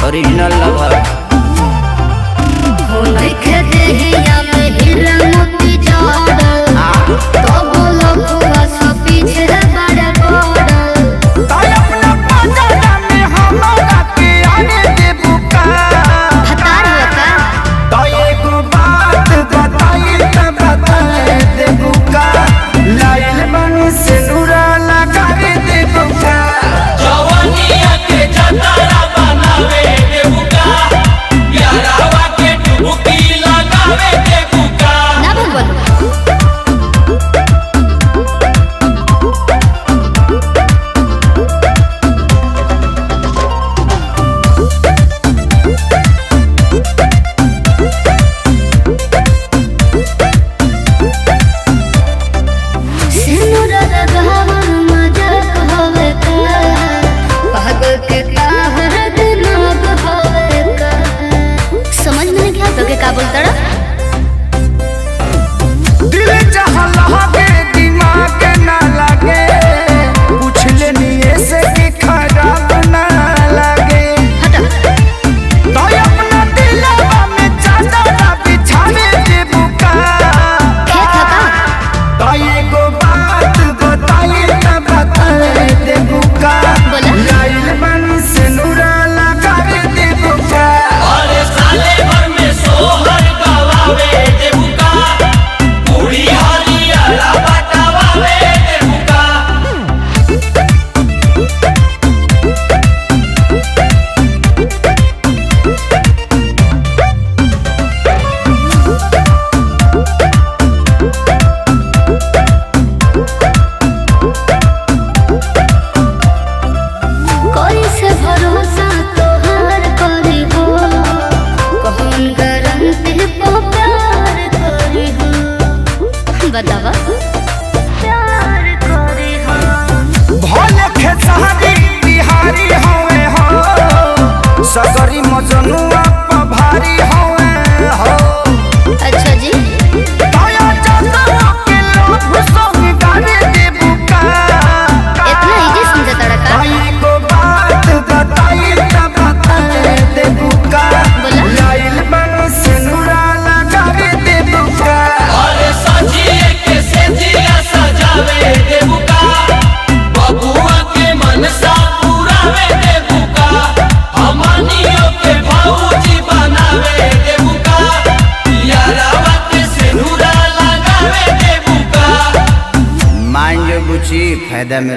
original lover हो देखे देहिया में हीरा मोती जड़ल तो बोलो बुआ सब पीछे बड़े बड़ल ताय अपना पाजा में हमरा के आने दे बुका हतार होता ताय एगो बात बताई त बताए दे बुका लाइल बनी से नूरा लगा दे बुका जवानिया के जतारा बनावे दे बुका यारावा के डुबकी लगावे दे बुका ना भगवान समझ में नहीं क्या तो के का बोलता रहा दिल जहां लगे दिमाग ना लगे पूछ लेनी ऐसे कि खराब ना लगे हटा तो अपना दिलवा में चादर बिछाने दे बुका खेत हटा तो एगो बात बताई त बताए दे बुका बोला लाइल बनी से नूरा लगा दे बुका अरे साले भर में सोहर गवावे दे बुका पूरी हरियाला बटावे दे बुका कोई से भरोसा तोहार करी हो कौन गारंटी पे प्यार करी हो बतावा प्यार करी हो भले खेसारी बिहारी होवे हो सगरी मजनुआ पर भारी होवे हो अच्छा जी ताया जाता के लोभ संग गाने दे बुका इतना इजी समझा तड़का ताई को बात बताई त बताए दे बुका बोला लाइल बन से नूरा लगा दे बुका अरे सजिए के सेजिया सजावे दे बुका बबुआ के मनसा पुरावे दे बुका हमनियों के भौजी बनावे दे बुका यारावा के सिनुरा लगावे दे बुका मान जो बुची फायदा में